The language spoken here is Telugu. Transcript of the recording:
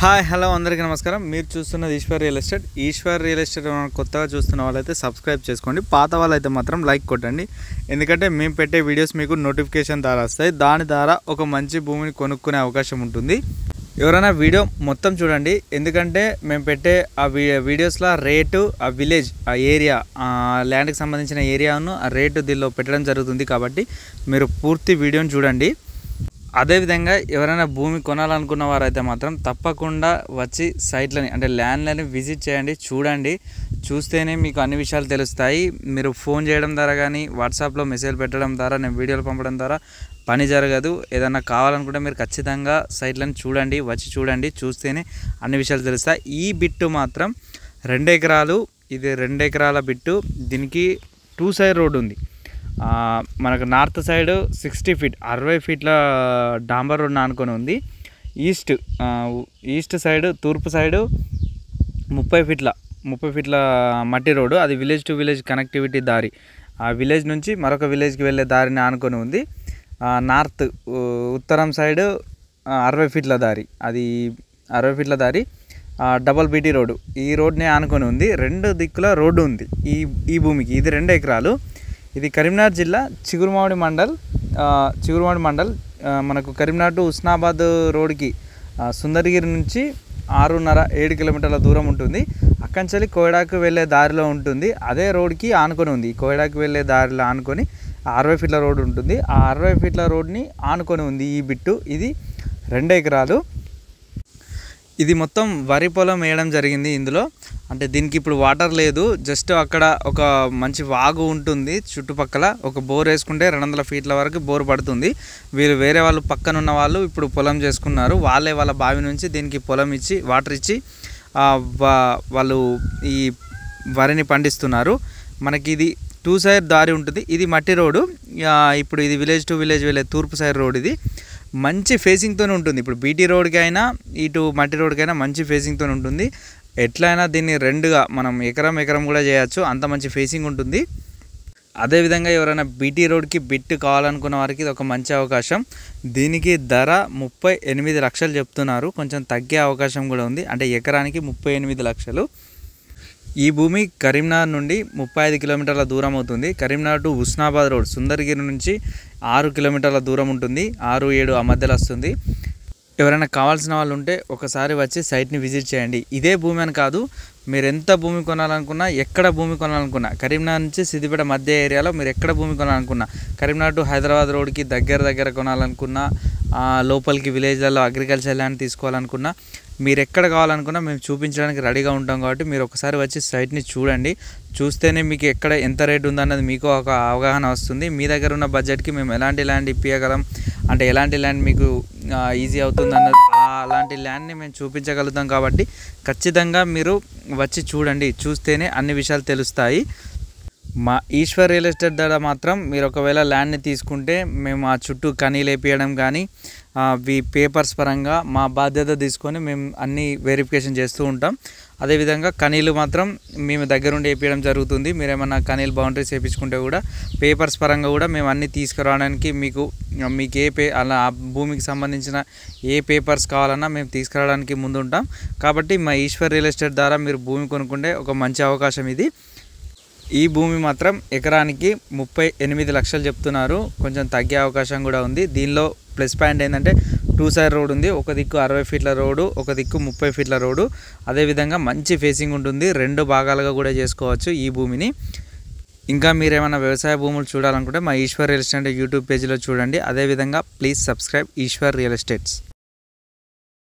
హాయ్ హలో అందరికీ నమస్కారం. మీరు చూస్తున్నది Eshwar real estate. Eshwar real estate కొత్తగా చూస్తున్న వాళ్ళైతే సబ్స్క్రైబ్ చేసుకోండి, పాత వాళ్ళైతే మాత్రం లైక్ కొట్టండి. ఎందుకంటే మేము పెట్టే వీడియోస్ మీకు నోటిఫికేషన్ ద్వారా వస్తాయి. దాని ద్వారా ఒక మంచి భూమిని కొనుక్కునే అవకాశం ఉంటుంది. ఎవరైనా వీడియో మొత్తం చూడండి, ఎందుకంటే మేము పెట్టే ఆ వీడియోస్లో రేటు, ఆ విలేజ్, ఆ ఏరియా, ల్యాండ్కి సంబంధించిన ఏరియాను ఆ రేటు దీనిలో పెట్టడం జరుగుతుంది. కాబట్టి మీరు పూర్తి వీడియోని చూడండి. అదేవిధంగా ఎవరైనా భూమి కొనాలనుకున్న వారైతే మాత్రం తప్పకుండా వచ్చి సైట్లని అంటే ల్యాండ్లని విజిట్ చేయండి, చూడండి. చూస్తేనే మీకు అన్ని విషయాలు తెలుస్తాయి. మీరు ఫోన్ చేయడం ద్వారా కానీ వాట్సాప్లో మెసేజ్ పెట్టడం ద్వారా, నేను వీడియోలు పంపడం ద్వారా పని జరగదు. ఏదన్నా కావాలనుకుంటే మీరు ఖచ్చితంగా సైట్లను చూడండి, వచ్చి చూడండి. చూస్తేనే అన్ని విషయాలు తెలుస్తాయి. ఈ బిట్టు మాత్రం 2 ఎకరాలు, ఇది 2 ఎకరాల బిట్టు. దీనికి 2 సైడ్ రోడ్ ఉంది. మనకు నార్త్ సైడ్ 60 ఫీట్ 60 ఫీట్ల డాంబర్ రోడ్ ఆనుకొని ఉంది. ఈస్ట్ సైడ్, తూర్పు సైడు 30 ఫీట్ల మట్టి రోడ్డు. అది విలేజ్ టు విలేజ్ కనెక్టివిటీ దారి. ఆ విలేజ్ నుంచి మరొక విలేజ్కి వెళ్ళే దారిని ఆనుకొని ఉంది. నార్త్ ఉత్తరం సైడు 60 ఫీట్ల దారి. అది 60 ఫీట్ల దారి, డబల్ బీటీ రోడ్డు. ఈ రోడ్ని ఆనుకొని ఉంది. 2 దిక్కుల రోడ్డు ఉంది ఈ భూమికి. ఇది 2 ఎకరాలు. ఇది కరీంనగర్ జిల్లా చిగురుమామిడి మండల్. మనకు కరీంనగర్ టు హుస్నాబాద్ రోడ్కి సుందరగిరి నుంచి 6.5-7 కిలోమీటర్ల దూరం ఉంటుంది. అక్కంచెల్లి కోయడాకు వెళ్ళే దారిలో ఉంటుంది. అదే రోడ్కి ఆనుకొని ఉంది. కోయడాకు వెళ్ళే దారిలో ఆనుకొని 60 ఫీట్ల రోడ్డు ఉంటుంది. ఆ 60 ఫీట్ల రోడ్ని ఆనుకొని ఉంది ఈ బిట్టు. ఇది 2 ఎకరాలు. ఇది మొత్తం వరి పొలం వేయడం జరిగింది ఇందులో. అంటే దీనికి ఇప్పుడు వాటర్ లేదు, జస్ట్ అక్కడ ఒక మంచి వాగు ఉంటుంది. చుట్టుపక్కల ఒక బోర్ వేసుకుంటే 200 ఫీట్ల వరకు బోర్ పడుతుంది. వేరే వాళ్ళు పక్కన ఉన్న వాళ్ళు ఇప్పుడు పొలం చేసుకున్నారు. వాళ్ళే వాళ్ళ బావి నుంచి దీనికి పొలం ఇచ్చి వాటర్ ఇచ్చి వాళ్ళు ఈ వరిని పండిస్తున్నారు. మనకి ఇది 2 సైడ్ దారి ఉంటుంది. ఇది మట్టి రోడ్డు. ఇప్పుడు ఇది విలేజ్ టు విలేజ్ వెళ్ళే తూర్పు సైడ్ రోడ్. ఇది మంచి ఫేసింగ్తో ఉంటుంది. ఇప్పుడు బీటీ రోడ్కి అయినా ఇటు మట్టి రోడ్కైనా మంచి ఫేసింగ్తో ఉంటుంది. ఎట్లయినా దీన్ని 2గా మనం ఎకరం కూడా చేయొచ్చు, అంత మంచి ఫేసింగ్ ఉంటుంది. అదేవిధంగా ఎవరైనా బీటీ రోడ్కి బిట్ కావాలనుకున్న వారికి ఇది ఒక మంచి అవకాశం. దీనికి ధర 38 లక్షలు చెప్తున్నారు. కొంచెం తగ్గే అవకాశం కూడా ఉంది. అంటే ఎకరానికి 38 లక్షలు. ఈ భూమి కరీంనగర్ నుండి 35 కిలోమీటర్ల దూరం అవుతుంది. కరీంనగర్ టు హుస్నాబాద్ రోడ్ సుందరగిరి నుంచి 6 కిలోమీటర్ల దూరం ఉంటుంది. 6-7 ఆ మధ్యలో వస్తుంది. ఎవరైనా కావాల్సిన వాళ్ళు ఉంటే ఒకసారి వచ్చి సైట్ని విజిట్ చేయండి. ఇదే భూమి అని కాదు, మీరు ఎంత భూమి కొనాలనుకున్నా, ఎక్కడ భూమి కొనాలనుకున్నా, కరీంనగర్ నుంచి సిద్దిపేట మధ్య ఏరియాలో మీరు ఎక్కడ భూమి కొనాలనుకున్నా, కరీంనగర్ టు హైదరాబాద్ రోడ్కి దగ్గర కొనాలనుకున్నా, లోపలికి విలేజ్లలో అగ్రికల్చర్ ల్యాండ్ తీసుకోవాలనుకున్నా, మీరు ఎక్కడ కావాలనుకున్నా మేము చూపించడానికి రెడీగా ఉంటాం. కాబట్టి మీరు ఒకసారి వచ్చి సైట్ని చూడండి. చూస్తేనే మీకు ఎక్కడ ఎంత రేటు ఉందన్నది మీకు ఒక అవగాహన వస్తుంది. మీ దగ్గర ఉన్న బడ్జెట్కి మేము ఎలాంటి ల్యాండ్ ఇప్పించగలం, అంటే ఎలాంటి ల్యాండ్ మీకు ఈజీ అవుతుంది అన్నది, అలాంటి ల్యాండ్ని మేము చూపించగలుగుతాం. కాబట్టి ఖచ్చితంగా మీరు వచ్చి చూడండి. చూస్తేనే అన్ని విషయాలు తెలుస్తాయి. మా ఈశ్వర్ రియల్ ఎస్టేట్ ద్వారా మాత్రం మీరు ఒకవేళ ల్యాండ్ని తీసుకుంటే మేము ఆ చుట్టూ కనీలు వేపించడం కానీ పేపర్స్ పరంగా మా బాధ్యత తీసుకొని మేము అన్నీ వెరిఫికేషన్ చేస్తూ ఉంటాం. అదేవిధంగా కనీలు మాత్రం మేము దగ్గరుండి వేపించడం జరుగుతుంది. మీరు ఏమన్నా కనీలు బౌండరీస్ వేయించుకుంటే కూడా పేపర్స్ పరంగా కూడా మేము అన్నీ తీసుకురావడానికి మీకు అలా ఆ భూమికి సంబంధించిన ఏ పేపర్స్ కావాలన్నా మేము తీసుకురావడానికి ముందుంటాం. కాబట్టి మా ఈశ్వర్ రియల్ ఎస్టేట్ ద్వారా మీరు భూమి కొనుక్కుంటే ఒక మంచి అవకాశం ఇది. ఈ భూమి మాత్రం ఎకరానికి 38 లక్షలు చెప్తున్నారు. కొంచెం తగ్గే అవకాశం కూడా ఉంది. దీనిలో ప్లస్ పాయింట్ ఏంటంటే 2 సైడ్ రోడ్ ఉంది. ఒక దిక్కు 60 ఫీట్ల రోడ్డు, ఒక దిక్కు 30 ఫీట్ల రోడ్డు. అదేవిధంగా మంచి ఫేసింగ్ ఉంటుంది. 2 భాగాలుగా కూడా చేసుకోవచ్చు ఈ భూమిని. ఇంకా మీరేమైనా వ్యవసాయ భూములు చూడాలనుకుంటే మా ఈశ్వర్ రియల్ ఎస్టేట్ యూట్యూబ్ పేజీలో చూడండి. అదేవిధంగా please subscribe Eshwar real estates.